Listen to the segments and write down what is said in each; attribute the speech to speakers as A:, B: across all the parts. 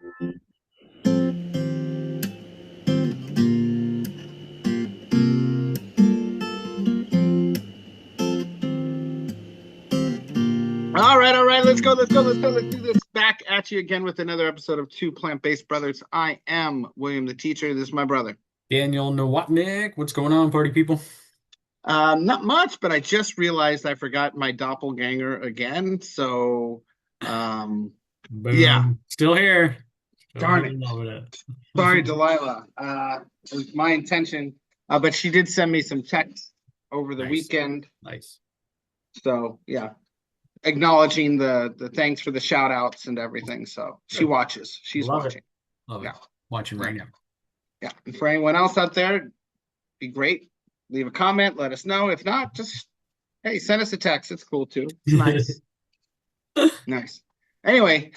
A: All right, let's go. Let's do this. Back at you again with another episode of Two Plant-Based Brothers. I am William the teacher. This is my brother.
B: Daniel Nowotnik, what's going on, party people?
A: Not much, but I just realized I forgot my doppelganger again. So, um, yeah,
B: Boom. Still here. Still
A: darn
B: here,
A: it.
B: loving it.
A: Sorry, Delilah. It was my intention, but she did send me some texts over the
B: Nice.
A: weekend.
B: Nice.
A: So, yeah, acknowledging the thanks for the shout outs and everything. So she
B: Good.
A: watches. She's
B: Love it.
A: watching.
B: Love it.
A: Yeah.
B: Watching right
A: Yeah.
B: now.
A: Yeah. And for anyone else out there, be great. Leave a comment. Let us know. If not, just, hey, send us a text. It's cool too. It's nice. Nice. Anyway,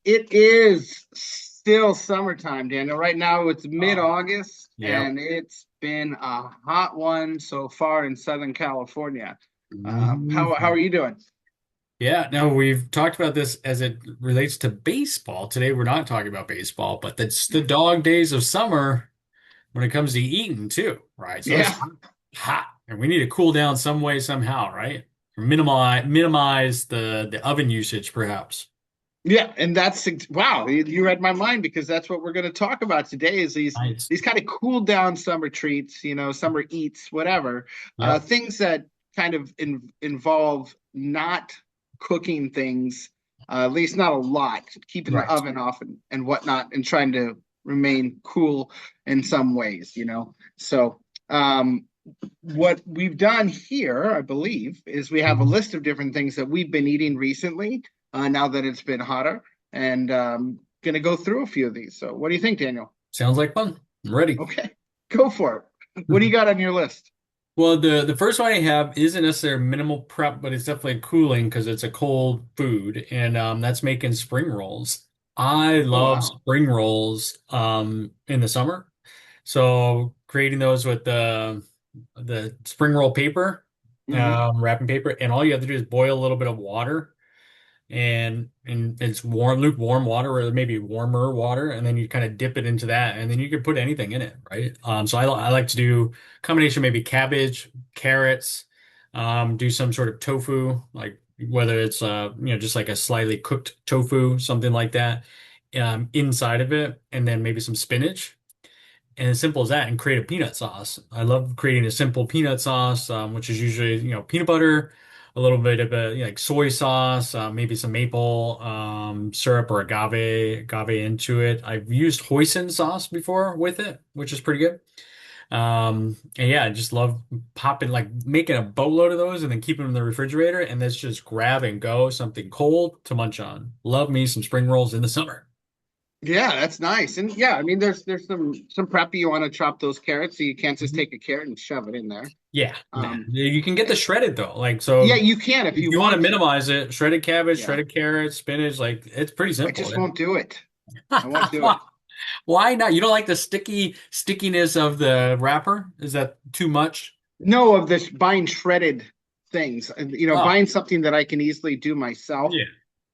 A: it is still summertime, Daniel. Right now it's mid-August
B: Yep.
A: and it's been a hot one so far in Southern California. How are you doing?
B: Yeah, no, we've talked about this as it relates to baseball. Today we're not talking about baseball, but that's the dog days of summer when it comes to eating too, right? So it's
A: Yeah.
B: hot, and we need to cool down some way, somehow, right? Or minimize the oven usage, perhaps.
A: Yeah, and that's wow, you read my mind because that's what we're going to talk about today is
B: Nice.
A: these kind of cool down summer treats, summer eats, whatever.
B: Yep.
A: Things that kind of involve not cooking things, at least not a lot, keeping the
B: Right.
A: oven off and whatnot, and trying to remain cool in some ways. So, what we've done here, I believe, is we have a
B: Mhm.
A: list of different things that we've been eating recently, now that it's been hotter, and going to go through a few of these. So, what do you think, Daniel?
B: Sounds like fun. I'm ready.
A: Okay, go for it. What do you got on your list?
B: Well, the first one I have isn't necessarily minimal prep, but it's definitely cooling because it's a cold food, and that's making spring rolls. I
A: Oh,
B: love
A: wow.
B: spring rolls in the summer. So creating those with the spring roll paper,
A: Hmm.
B: wrapping paper, and all you have to do is boil a little bit of water and it's warm, lukewarm water or maybe warmer water, and then you kind of dip it into that, and then you can put anything in it, right? So I like to do combination maybe cabbage, carrots, do some sort of tofu, like whether it's just like a slightly cooked tofu, something like that, inside of it, and then maybe some spinach. And as simple as that, and create a peanut sauce. I love creating a simple peanut sauce, which is usually, peanut butter, a little bit of like soy sauce, maybe some maple syrup or agave into it. I've used hoisin sauce before with it, which is pretty good. And yeah, I just love popping, like making a boatload of those and then keeping them in the refrigerator. And that's just grab and go, something cold to munch on. Love me some spring rolls in the summer.
A: Yeah, that's nice. And yeah, I mean, there's some prep you want to chop those carrots, so you can't just take a carrot and shove it in there.
B: Yeah, nah.
A: Um,
B: You can get the shredded though. Like,
A: yeah,
B: so
A: you can if
B: if
A: you
B: you want to
A: want to.
B: minimize it, shredded cabbage,
A: Yeah,
B: shredded carrots, spinach, like it's pretty
A: I
B: simple.
A: just won't do it. I won't do
B: Why
A: it.
B: why not? You don't like the stickiness of the wrapper? Is that too much?
A: No, of this buying shredded things,
B: Oh,
A: buying something that I can easily do myself.
B: yeah.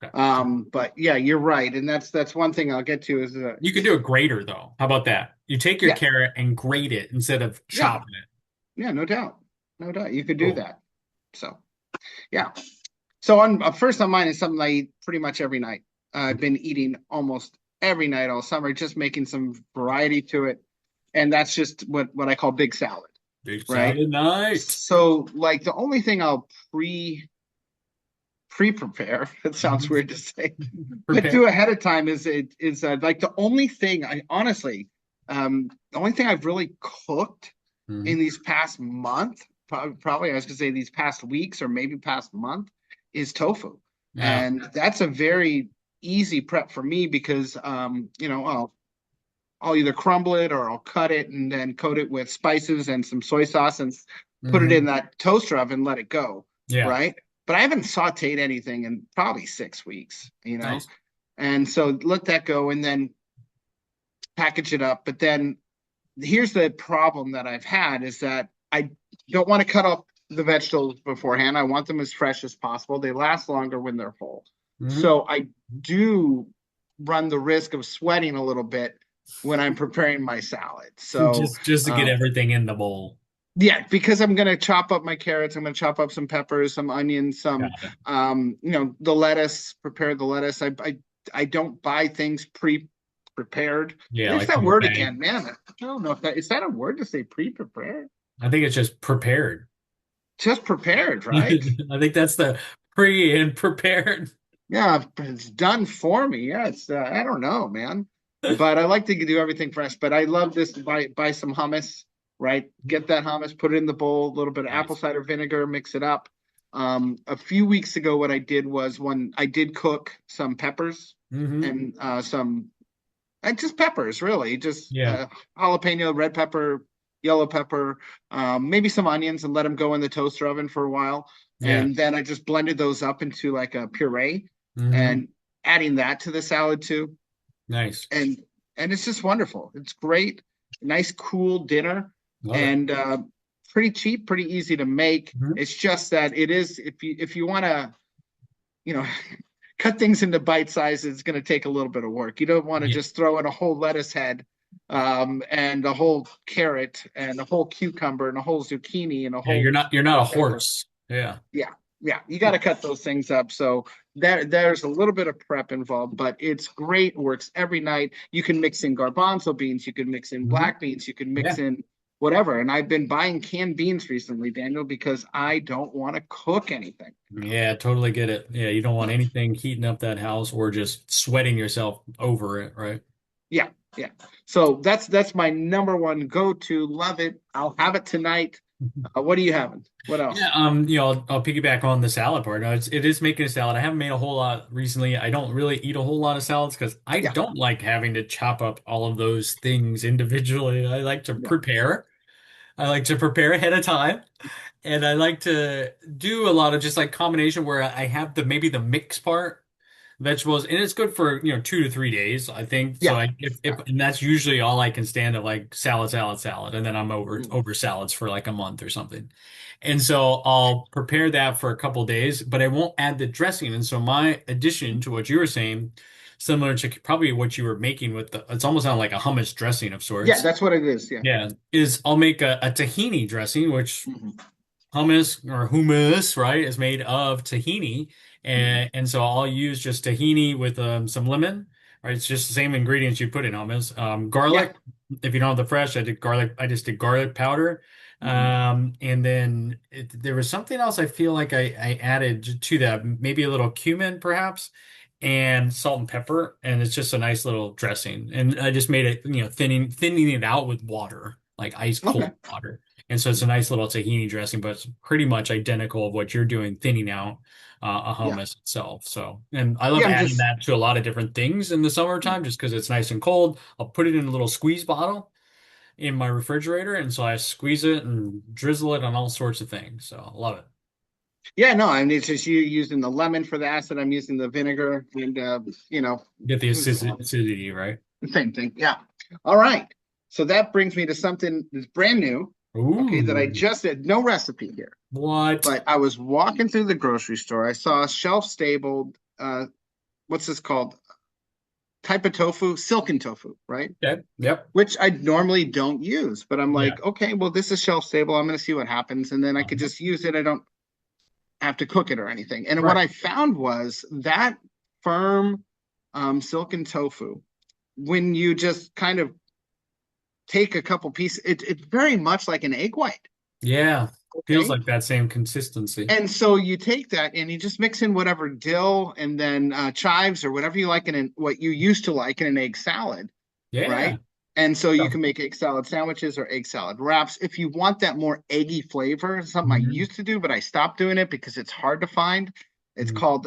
B: Okay.
A: But yeah, you're right, and that's one thing I'll get to is
B: You could do a grater though. How about that? You take your
A: yeah,
B: carrot and grate it instead of
A: yeah,
B: chopping it.
A: yeah, no doubt, no doubt, you could do
B: Cool.
A: that. So yeah, so on first on mine is something I eat pretty much every night. I've been eating almost every night all summer, just making some variety to it, and that's just what I call big salad,
B: Big
A: right?
B: salad night.
A: So like the only thing I'll pre-prepare. It sounds
B: Mhm.
A: weird to say, but
B: Prepare.
A: do ahead of time is like the only thing I honestly, the only thing I've really cooked in
B: Mhm.
A: these past month, probably I was gonna say these past weeks or maybe past month, is tofu,
B: Yeah.
A: and that's a very easy prep for me because I'll either crumble it or I'll cut it and then coat it with spices and some soy sauce and put it in
B: Hmm.
A: that toaster oven and let it go,
B: Yeah.
A: right? But I haven't sauteed anything in probably 6 weeks.
B: Nice.
A: And so let that go and then package it up. But then here's the problem that I've had is that I don't want to cut up the vegetables beforehand. I want them as fresh as possible. They last longer when they're whole.
B: Hmm.
A: So I do run the risk of sweating a little bit when I'm preparing my salad. So
B: Just to get everything in the bowl.
A: yeah, because I'm gonna chop up my carrots, I'm gonna chop up some peppers, some onions, some
B: Got it.
A: the lettuce, prepare the lettuce. I don't buy things prepared.
B: Yeah,
A: There's
B: like
A: that
B: from a
A: word
B: bag.
A: again, man. I don't know if that is that a word to say pre-prepared?
B: I think it's just prepared.
A: Just prepared, right?
B: I think that's the pre and prepared.
A: Yeah, it's done for me. Yeah, it's I don't know, man. But I like to do everything fresh. But I love this buy some hummus, right? Get that hummus, put it in the bowl, a little bit of apple
B: Nice.
A: cider vinegar, mix it up. A few weeks ago, what I did was when I did cook some peppers
B: Hmm.
A: and some just peppers, really, just
B: Yeah.
A: jalapeno, red pepper, yellow pepper, maybe some onions, and let them go in the toaster oven for a while.
B: Yeah.
A: And then I just blended those up into like a puree,
B: Hmm.
A: and adding that to the salad too.
B: Nice.
A: And it's just wonderful. It's great, nice cool dinner,
B: Love it.
A: and pretty cheap, pretty easy to make.
B: Mhm.
A: It's just that it is if you want to, you know, cut things into bite sizes, it's going to take a little bit of work. You don't want to
B: Yeah.
A: just throw in a whole lettuce head, and a whole carrot and a whole cucumber and a whole zucchini and a
B: Yeah,
A: whole
B: you're not a
A: bell pepper.
B: horse. Yeah.
A: Yeah, yeah, you got to cut those things up. So there's a little bit of prep involved, but it's great. Works every night. You can mix in garbanzo beans. You can mix in
B: Hmm.
A: black beans. You can mix
B: Yeah.
A: in whatever. And I've been buying canned beans recently, Daniel, because I don't want to cook anything.
B: Yeah, totally get it. Yeah, you don't want anything heating up that house or just sweating yourself over it, right?
A: Yeah, yeah. So that's my number one go-to. Love it. I'll have it tonight. What are you having? What
B: Yeah,
A: else?
B: I'll piggyback on the salad part. No, it is making a salad. I haven't made a whole lot recently. I don't really eat a whole lot of salads because I
A: Yeah,
B: don't like having to chop up all of those things individually. I like to
A: yeah,
B: prepare. I like to prepare ahead of time. And I like to do a lot of just like combination where I have the maybe the mix part, vegetables, and it's good for 2 to 3 days, I think. So
A: yeah,
B: if
A: yeah.
B: and that's usually all I can stand of like salad, salad, salad, and then I'm
A: Mm.
B: over salads for like a month or something. And so I'll prepare that for a couple days, but I won't add the dressing. And so my addition to what you were saying, similar to probably what you were making with it's almost on like a hummus dressing of
A: Yeah,
B: sorts.
A: that's what it is. Yeah.
B: Yeah, is I'll make a tahini dressing, which
A: Hmm.
B: hummus, right, is made of tahini,
A: Hmm.
B: and so I'll use just tahini with some lemon, right? It's just the same ingredients you put in hummus.
A: Yeah.
B: Garlic, if you don't have the fresh, I did garlic. I just did garlic powder,
A: Hmm.
B: and then there was something else I feel like I added to that, maybe a little cumin, perhaps. And salt and pepper, and it's just a nice little dressing. And I just made it, thinning it out with water, like ice cold
A: Okay.
B: water. And so it's a nice little tahini dressing, but it's pretty much identical of what you're doing, thinning out a
A: Yeah.
B: hummus itself. So, and I love
A: Yeah. I'm
B: adding
A: just.
B: that to a lot of different things in the summertime just because it's nice and cold. I'll put it in a little squeeze bottle in my refrigerator. And so I squeeze it and drizzle it on all sorts of things. So I love it.
A: Yeah. No. I mean, it's just you using the lemon for the acid. I'm using the vinegar, and
B: Get the
A: it's
B: acidity, right?
A: the same thing. Yeah. All right. So that brings me to something that's brand new. Okay, that I
B: Ooh,
A: just did. No recipe here,
B: what?
A: but I was walking through the grocery store. I saw a shelf-stable. What's this called? Type of tofu, silken tofu, right?
B: Okay. Yep.
A: Which I normally don't use, but I'm
B: Yeah.
A: like, okay, well, this is shelf stable. I'm going to see what happens, and then I could
B: Uh-huh.
A: just use it. I don't have to cook it or anything. And what
B: Right.
A: I found was that firm, silken tofu, when you just kind of take a couple pieces, it's very much like an egg white.
B: Yeah. Feels
A: Okay.
B: like that same consistency.
A: And so you take that and you just mix in whatever dill and then chives or whatever you like what you used to like in an egg salad,
B: Yeah.
A: right? And so you
B: Yeah.
A: can make egg salad sandwiches or egg salad wraps. If you want that more eggy flavor, something I
B: Mhm.
A: used to do, but I stopped doing it because it's hard to find. It's
B: Mhm.
A: called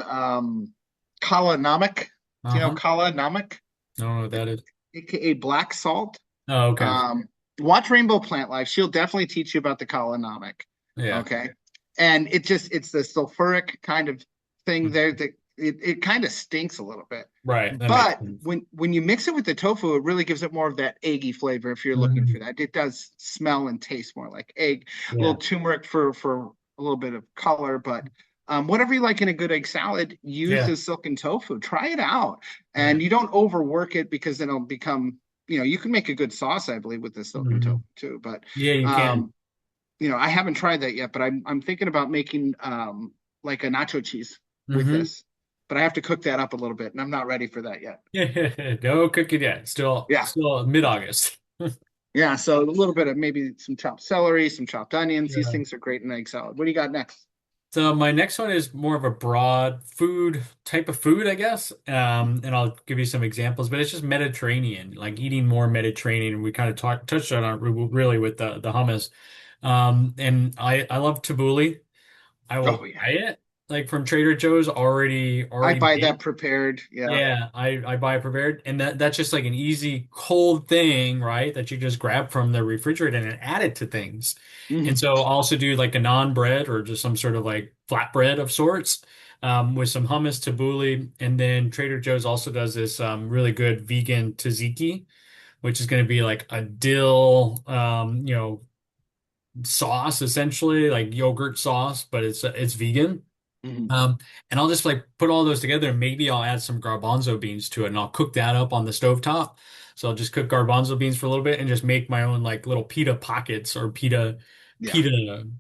A: kala namak. Do you know
B: Uh-huh.
A: kala namak?
B: I don't know what that is.
A: AKA black salt.
B: Oh, okay.
A: Um, watch Rainbow Plant Life. She'll definitely teach you about the kala namak.
B: Yeah.
A: Okay. And it's the sulfuric kind of thing
B: Mhm.
A: there that it kind of stinks a little bit.
B: Right. That makes
A: But
B: sense.
A: when you mix it with the tofu, it really gives it more of that eggy flavor if you're looking
B: Mhm.
A: for that. It does smell and taste more like egg. A
B: Yeah.
A: little turmeric for a little bit of color, but Whatever you like in a good egg salad, use
B: Yeah.
A: the silken tofu. Try it out,
B: Yeah.
A: and you don't overwork it because then it'll become. You can make a good sauce, I believe, with the silken
B: Hmm.
A: tofu too. But
B: Yeah, you can.
A: um, I haven't tried that yet. But I'm thinking about making like a nacho cheese with
B: Hmm.
A: this. But I have to cook that up a little bit, and I'm not ready for that yet.
B: Yeah. No cooking yet. Still,
A: Yeah.
B: still mid-August.
A: Yeah, so a little bit of maybe some chopped celery, some chopped onions. These
B: Yeah.
A: things are great in egg salad. What do you got next?
B: So my next one is more of a broad food type of food, I guess. And I'll give you some examples, but it's just Mediterranean, like eating more Mediterranean. We kind of touched on it really with the hummus. And I love tabbouleh. I will
A: Oh yeah,
B: buy it like from Trader Joe's
A: I
B: already
A: buy that
B: made.
A: prepared. Yeah.
B: Yeah, I buy it prepared, and that's just like an easy cold thing, right? That you just grab from the refrigerator and add it to things. And
A: Hmm.
B: so I'll also do like a naan bread or just some sort of like flatbread of sorts, with some hummus, tabbouleh, and then Trader Joe's also does this really good vegan tzatziki, which is going to be like a dill, sauce essentially, like yogurt sauce, but it's vegan.
A: Hmm.
B: Um, and I'll just like put all those together and maybe I'll add some garbanzo beans to it and I'll cook that up on the stovetop. So I'll just cook garbanzo beans for a little bit and just make my own like little pita pockets or
A: Yeah.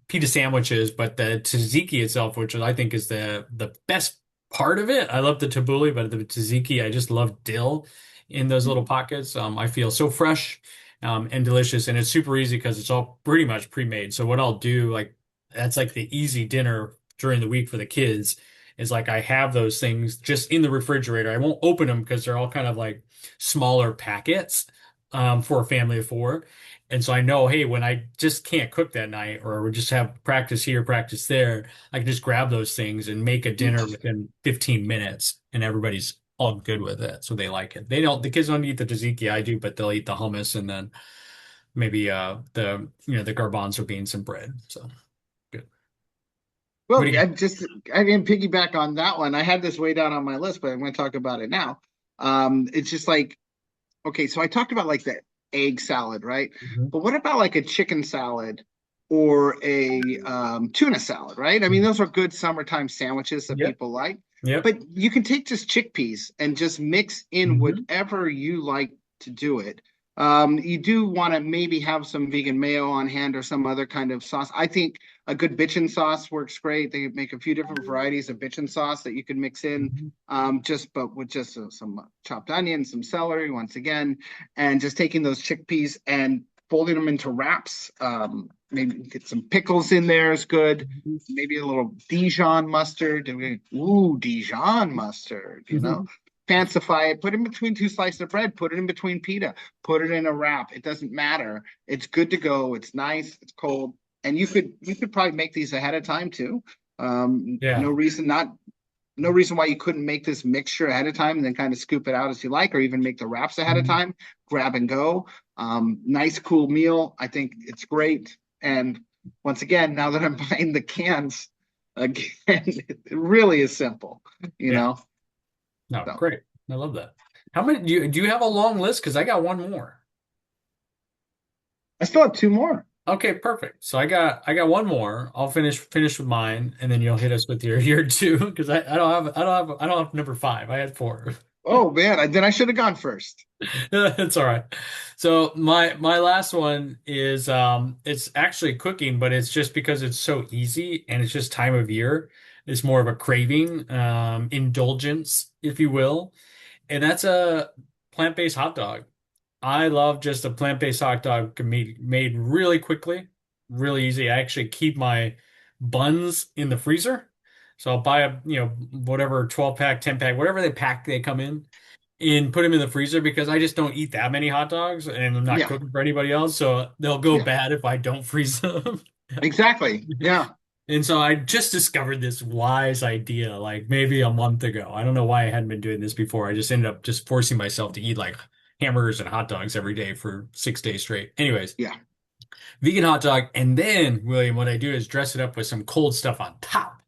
B: pita sandwiches. But the tzatziki itself, which I think is the best part of it, I love the tabbouleh, but the tzatziki, I just love dill in those little
A: Mhm.
B: pockets. I feel so fresh, and delicious, and it's super easy because it's all pretty much pre-made. So what I'll do, like that's like the easy dinner during the week for the kids is like I have those things just in the refrigerator. I won't open them because they're all kind of like smaller packets, for a family of four. And so I know, hey, when I just can't cook that night or we just have practice here, practice there, I can just grab those things and make a dinner within 15 minutes and everybody's all good with it. So they like it. The kids don't eat the tzatziki, I do, but they'll eat the hummus and then maybe the garbanzo beans and bread. So good. What
A: Well,
B: do you
A: I didn't piggyback on that one. I had this way down on my list, but I'm going to talk about it now. It's just like, okay, so I talked about like the egg salad, right?
B: Mhm.
A: But what about like a chicken salad or a tuna salad, right? I mean, those are good summertime sandwiches that
B: Yep.
A: people like.
B: Yep.
A: But you can take just chickpeas and just mix in
B: Hmm.
A: whatever you like to do it. You do want to maybe have some vegan mayo on hand or some other kind of sauce. I think a good bitchin sauce works great. They make a few different varieties of bitchin sauce that you can mix in,
B: Hmm.
A: but with just some chopped onions, some celery, once again, and just taking those chickpeas and folding them into wraps. Maybe get some pickles in there is good. Maybe a little Dijon mustard. Ooh, Dijon mustard,
B: Hmm.
A: fancify it, put it in between two slices of bread, put it in between pita, put it in a wrap. It doesn't matter. It's good to go. It's nice. It's cold. And you could probably make these ahead of time too.
B: Yeah.
A: No reason why you couldn't make this mixture ahead of time and then kind of scoop it out as you like, or even make the wraps ahead of
B: Mhm.
A: time, grab and go. Nice, cool meal. I think it's great. And once again, now that I'm buying the cans, again, it really is simple, you
B: Yeah.
A: know?
B: No,
A: So
B: great. I love that. How many do you have a long list? Because I got one more.
A: I still have two more.
B: Okay, perfect. So I got one more. I'll finish with mine, and then you'll hit us with your two because I don't have number five. I had four.
A: Oh man, then I should have gone first.
B: It's all right. So my last one is it's actually cooking, but it's just because it's so easy and it's just time of year. It's more of a craving, indulgence, if you will. And that's a plant-based hot dog. I love just a plant-based hot dog made really quickly, really easy. I actually keep my buns in the freezer. So I'll buy whatever 12 pack, 10 pack, whatever they come in and put them in the freezer because I just don't eat that many hot dogs and I'm not
A: Yeah,
B: cooking for anybody else. So they'll go
A: yeah,
B: bad if I don't freeze them.
A: exactly. Yeah,
B: And so I just discovered this wise idea like maybe a month ago. I don't know why I hadn't been doing this before. I just ended up just forcing myself to eat like hamburgers and hot dogs every day for 6 days straight. Anyways,
A: yeah.
B: vegan hot dog. And then, William, what I do is dress it up with some cold stuff on top.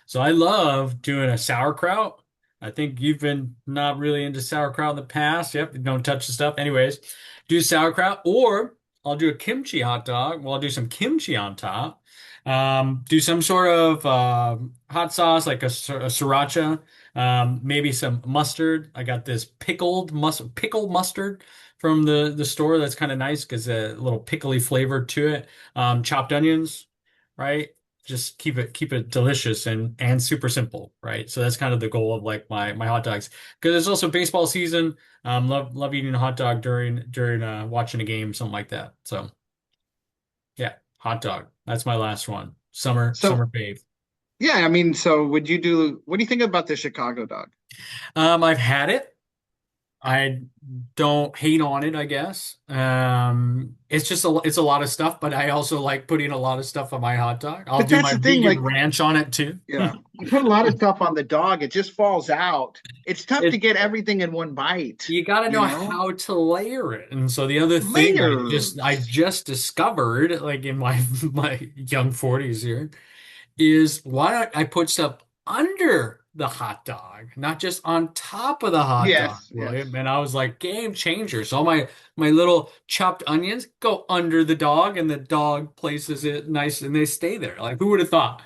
B: So I love doing a sauerkraut. I think you've been not really into sauerkraut in the past. Yep, don't touch the stuff. Anyways, do sauerkraut, or I'll do a kimchi hot dog. Well, I'll do some kimchi on top. Do some sort of hot sauce, like a sriracha, maybe some mustard. I got this pickled mustard from the store. That's kind of nice because a little pickly flavor to it. Chopped onions, right? Just keep it delicious and super simple, right? So that's kind of the goal of like my hot dogs. Because it's also baseball season. Love eating a hot dog during watching a game, something like that. So. Yeah, hot dog. That's my last one. Summer
A: So
B: fave.
A: yeah, I mean, so would you do? What do you think about the Chicago dog?
B: I've had it. I don't hate on it, I guess. It's a lot of stuff, but I also like putting a lot of stuff on my hot dog. I'll
A: But
B: do
A: that's
B: my
A: the thing,
B: vegan
A: like,
B: ranch on it too.
A: yeah, you put a lot of stuff on the dog, it just falls out. It's tough to
B: It
A: get everything in one bite,
B: You got to
A: you
B: know
A: know?
B: how to layer it. And so the other thing I
A: Layers.
B: just discovered, like in my my young 40s here, is why don't I put stuff under the hot dog, not just on top of the hot dog,
A: Yes,
B: William?
A: yes.
B: And I was like, game changer. So all my little chopped onions go under the dog, and the dog places it nice, and they stay there. Like, who would have thought?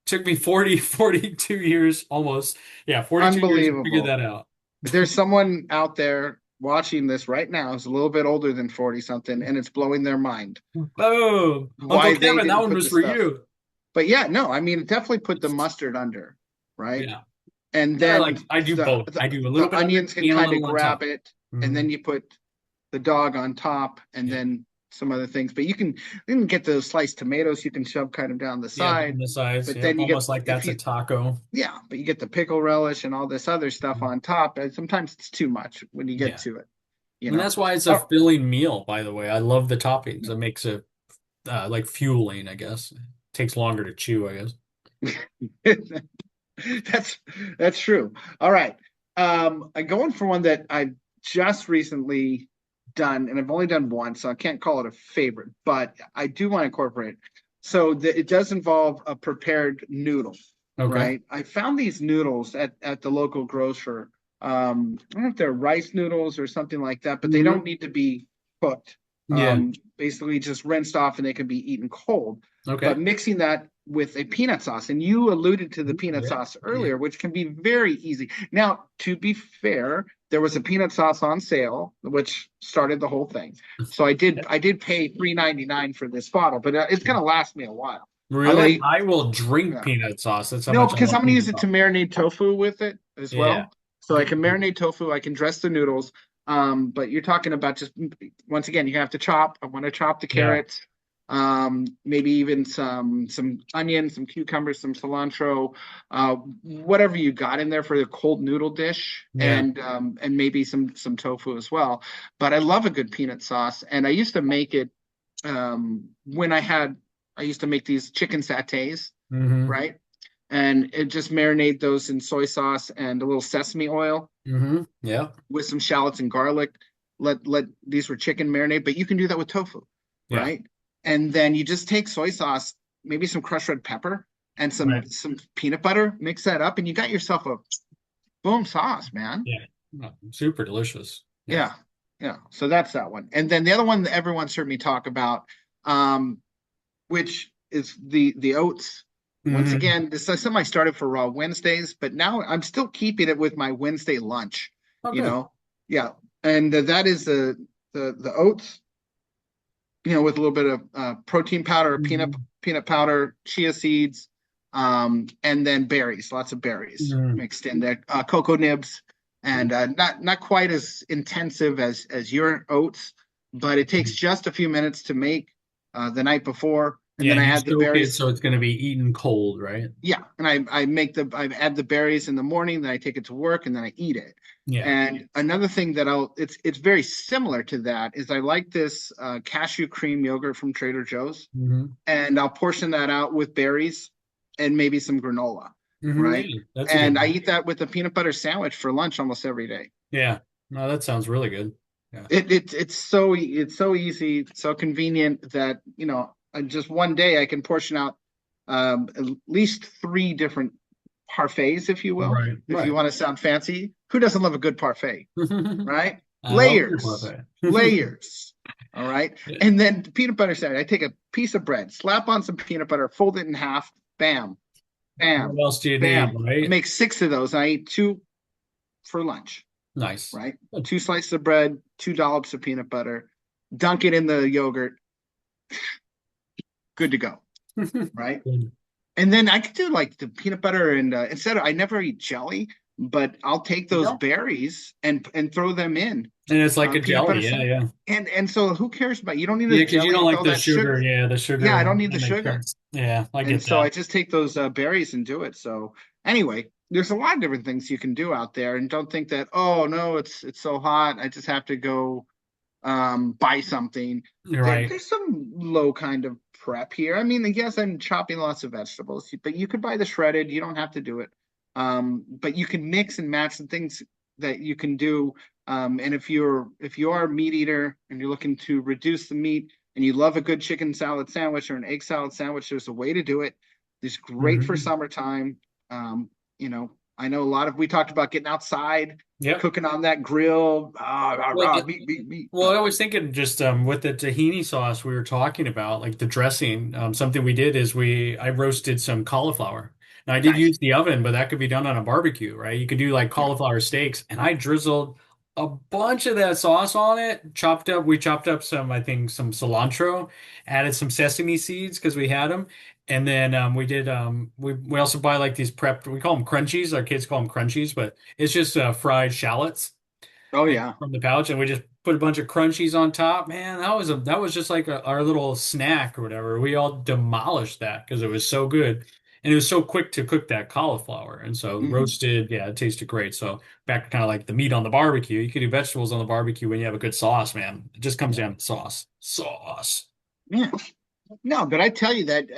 B: Took me 42 years almost. Yeah, 42 years to figure
A: Unbelievable.
B: that out.
A: There's someone out there watching this right now who's a little bit older than 40 something, and it's blowing their mind
B: Boom. Uncle
A: why they
B: Kevin, that
A: didn't
B: one
A: put
B: was
A: the
B: for
A: stuff.
B: you.
A: But yeah, no, I mean, definitely put the mustard under, right?
B: Yeah.
A: And
B: Yeah,
A: then
B: like I do
A: the
B: both.
A: the,
B: I do a little
A: the
B: bit under
A: onions can
B: and a
A: kind of
B: little on
A: grab
B: top.
A: it, and
B: Hmm.
A: then you put the dog on top, and
B: Yeah.
A: then some other things. But you can get those sliced tomatoes you can shove kind of down the
B: Yeah,
A: side.
B: on the sides.
A: But
B: Yep.
A: then you get
B: Almost like
A: if
B: that's a
A: you
B: taco.
A: yeah, but you get the pickle relish and all this other stuff on top. And sometimes it's too much when you get
B: Yeah.
A: to it, you
B: And
A: know.
B: that's why it's a
A: Oh,
B: filling meal, by the way. I love the toppings. It makes it like fueling, I guess. Takes longer to chew, I guess.
A: that's that's true. All right. I'm going for one that I've just recently done, and I've only done once, so I can't call it a favorite, but I do want to incorporate. So it does involve a prepared noodle,
B: Okay.
A: right? I found these noodles at the local grocer. I don't know if they're rice noodles or something like that, but they don't
B: Hmm.
A: need to be cooked.
B: Yeah.
A: Basically just rinsed off and they can be eaten cold. But
B: Okay.
A: mixing that with a peanut sauce, and you alluded to the peanut
B: Yeah.
A: sauce
B: Yeah.
A: earlier, which can be very easy. Now, to be fair, there was a peanut sauce on sale, which started the whole thing. So I did pay $3.99 for this bottle, but it's gonna last me a while. I'm
B: Really?
A: gonna
B: I will drink
A: yeah.
B: peanut sauce. That's how
A: No,
B: much I
A: because I'm
B: love
A: gonna
B: peanut
A: use it to
B: sauce.
A: marinate tofu with it as
B: Yeah.
A: well. So I can marinate tofu, I can dress the noodles. But you're talking about just once again, you have to chop. I want to chop the
B: Yeah.
A: carrots, maybe even some onions, some cucumbers, some cilantro, whatever you got in there for the cold noodle dish,
B: Yeah.
A: and maybe some tofu as well. But I love a good peanut sauce, and I used to make it when I used to make these chicken satays,
B: Hmm.
A: right? And it just marinate those in soy sauce and a little sesame oil
B: Hmm. Yeah.
A: with some shallots and garlic. Let these were chicken marinade, but you can do that with tofu,
B: Yeah.
A: right? And then you just take soy sauce, maybe some crushed red pepper and some
B: Right.
A: some peanut butter, mix that up, and you got yourself a boom sauce, man.
B: Yeah. Oh, super delicious. Yeah.
A: Yeah, yeah. So that's that one. And then the other one that everyone's heard me talk about, um, which is the oats. Once
B: Hmm.
A: again, this is something I started for Raw Wednesdays, but now I'm still keeping it with my Wednesday lunch.
B: Oh,
A: You
B: good.
A: know, yeah, and that is the oats. With a little bit of protein powder,
B: Hmm.
A: peanut powder, chia seeds, and then berries, lots of berries
B: Hmm.
A: mixed in there, cocoa nibs, and not quite as intensive as your oats, but it takes just a few minutes to make the night before, and
B: Yeah,
A: then
B: and
A: I
B: you
A: add the
B: soak it
A: berries.
B: so it's going to be eaten cold, right?
A: Yeah, and I add the berries in the morning, then I take it to work, and then I eat it.
B: Yeah.
A: And another thing that it's very similar to that is I like this cashew cream yogurt from Trader Joe's,
B: Hmm.
A: and I'll portion that out with berries and maybe some granola,
B: Hmm.
A: right?
B: Yeah, that's a good
A: And I
B: one.
A: eat that with a peanut butter sandwich for lunch almost every day.
B: Yeah. No, that sounds really good. Yeah.
A: It's so easy, so convenient that just one day I can portion out at least three different parfaits, if you will,
B: Right.
A: if you
B: Right.
A: want to sound fancy. Who doesn't love a good parfait, right?
B: I love your
A: Layers,
B: parfait.
A: layers. All right. And then peanut butter sandwich. I take a piece of bread, slap on some peanut butter, fold it in half, bam, bam,
B: What else do you need,
A: bam. I
B: right?
A: make six of those. I eat two for lunch,
B: Nice.
A: right? Two slices of bread, two dollops of peanut butter, dunk it in the yogurt, good to go, right?
B: Good.
A: And then I could do like the peanut butter and instead of I never eat jelly, but I'll take those
B: Yeah.
A: berries and throw them in
B: And it's like a
A: peanut butter
B: jelly. Yeah,
A: sandwich.
B: yeah.
A: And so who cares about you don't need a
B: Yeah, because you
A: jelly
B: don't
A: with
B: like
A: all
B: the
A: that sugar.
B: sugar. Yeah, the
A: Yeah, I
B: sugar.
A: don't need
B: That
A: the
B: makes
A: sugar.
B: sense. Yeah, I
A: And
B: get
A: so I
B: that.
A: just take those berries and do it. So anyway, there's a lot of different things you can do out there, and don't think that oh no, it's so hot. I just have to go buy something.
B: You're right.
A: There's some low kind of prep here. I mean, yes, I'm chopping lots of vegetables, but you could buy the shredded. You don't have to do it. But you can mix and match the things that you can do. And if you are a meat eater and you're looking to reduce the meat and you love a good chicken salad sandwich or an egg salad sandwich, there's a way to do it. It's great for
B: Hmm.
A: summertime. You know, I know a lot of we talked about getting outside,
B: Yep.
A: cooking on that grill,
B: Well,
A: meat, meat, meat.
B: well, I was thinking just with the tahini sauce we were talking about, like the dressing. Something we did is I roasted some cauliflower. Now I did
A: Nice.
B: use the oven, but that could be done on a barbecue, right? You could do like
A: Yeah.
B: cauliflower steaks, and I drizzled a bunch of that sauce on it. Chopped up, we chopped up some, I think, some cilantro, added some sesame seeds because we had them, and then we also buy like these prepped. We call them crunchies. Our kids call them crunchies, but it's just fried shallots
A: Oh
B: and
A: yeah.
B: from the pouch, and we just put a bunch of crunchies on top. Man, that was just like our little snack or whatever. We all demolished that because it was so good, and it was so quick to cook that cauliflower. And so
A: Hmm.
B: roasted, yeah, it tasted great. So back to kind of like the meat on the barbecue. You could do vegetables on the barbecue when you have a good sauce, man. It just comes
A: Yeah.
B: down to sauce, sauce.
A: Yeah. No, but I tell you that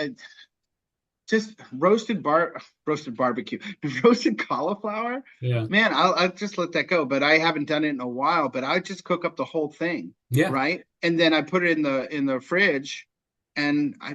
A: just roasted barbecue, roasted cauliflower.
B: Yeah,
A: Man, I'll just let that go. But I haven't done it in a while. But I just cook up the whole thing,
B: yeah.
A: right? And then I put it in the fridge, and I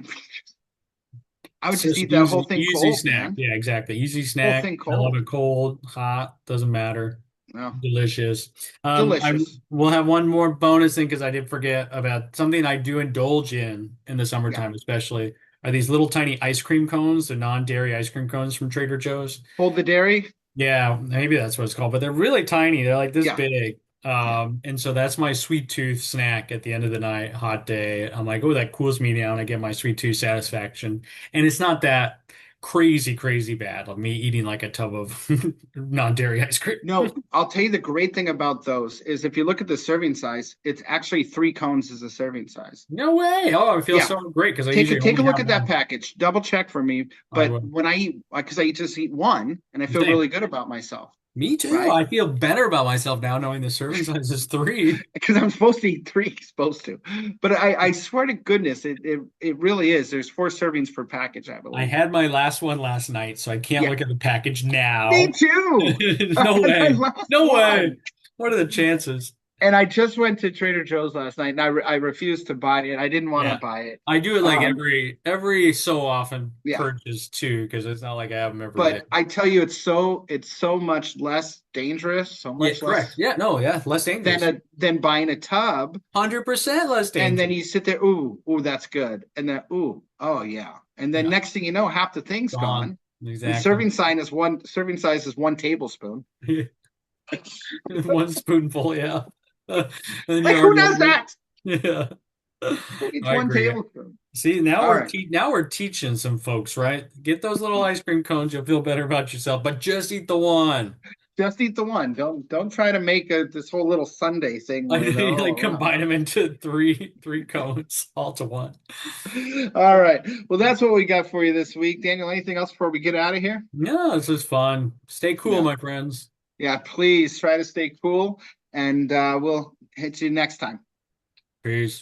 A: would
B: It's
A: just
B: just
A: eat that whole thing
B: easy
A: cold,
B: snack.
A: man.
B: Yeah, exactly. Easy
A: Whole
B: snack.
A: thing
B: I love
A: cold.
B: it cold, hot, doesn't matter.
A: Oh,
B: Delicious. I
A: delicious.
B: will have one more bonus thing because I did forget about something I do indulge in the
A: Yeah.
B: summertime, especially are these little tiny ice cream cones, the non-dairy ice cream cones from Trader Joe's.
A: Hold the dairy.
B: Yeah, maybe that's what it's called, but they're really tiny. They're like this
A: Yeah.
B: big.
A: Yeah.
B: And so that's my sweet tooth snack at the end of the night, hot day. I'm like, oh, that cools me down. I get my sweet tooth satisfaction. And it's not that crazy, crazy bad of me eating like a tub of non-dairy ice cream.
A: No, I'll tell you the great thing about those is if you look at the serving size, it's actually three cones as a serving size.
B: No way. Oh, I feel
A: Yeah.
B: so great because I usually
A: Take a
B: only
A: look
B: have
A: at that
B: one.
A: package. Double check for me.
B: I
A: But
B: will.
A: when I eat, because I just eat one and I feel
B: Same.
A: really good about myself,
B: Me too.
A: right?
B: I feel better about myself now knowing the serving size is three.
A: Because I'm supposed to eat three, supposed to. But I swear to goodness, it really is. There's four servings per package, I
B: I
A: believe.
B: had my last one last night, so I can't
A: Yeah,
B: look at the package
A: me
B: now.
A: too. I
B: No
A: had my
B: way.
A: last
B: No way.
A: one.
B: What are the chances?
A: And I just went to Trader Joe's last night, and I refused to buy it. I didn't want to
B: Yeah.
A: buy it.
B: I do it like
A: Um,
B: every so often
A: yeah,
B: purchase too, because it's not like I have them every day.
A: but I tell you, it's so much less dangerous, so
B: Yeah,
A: much
B: correct.
A: less
B: Yeah, no, yeah, less dangerous.
A: than buying a tub.
B: 100% less
A: And then
B: dangerous.
A: you sit there, ooh, that's good. And then, ooh, oh yeah. And then
B: Yeah,
A: next thing you know, half the thing's
B: gone.
A: gone. And
B: Exactly.
A: serving size is 1 tablespoon.
B: One spoonful, yeah. And then
A: Like
B: you're
A: who
B: already
A: does
B: over.
A: that?
B: Yeah.
A: Who eats
B: I
A: one
B: agree.
A: tablespoon?
B: See,
A: All right.
B: now we're teaching some folks, right? Get those little ice cream cones, you'll feel better about yourself, but just eat the one.
A: Just eat the one. Don't try to make this whole little Sunday thing
B: Like,
A: with
B: like
A: oh.
B: combine them into three cones all to one.
A: All right. Well, that's what we got for you this week. Daniel, anything else before we get out of here?
B: No, this is fun. Stay cool,
A: Yeah.
B: my friends.
A: Yeah, please try to stay cool and we'll hit you next time.
B: Peace.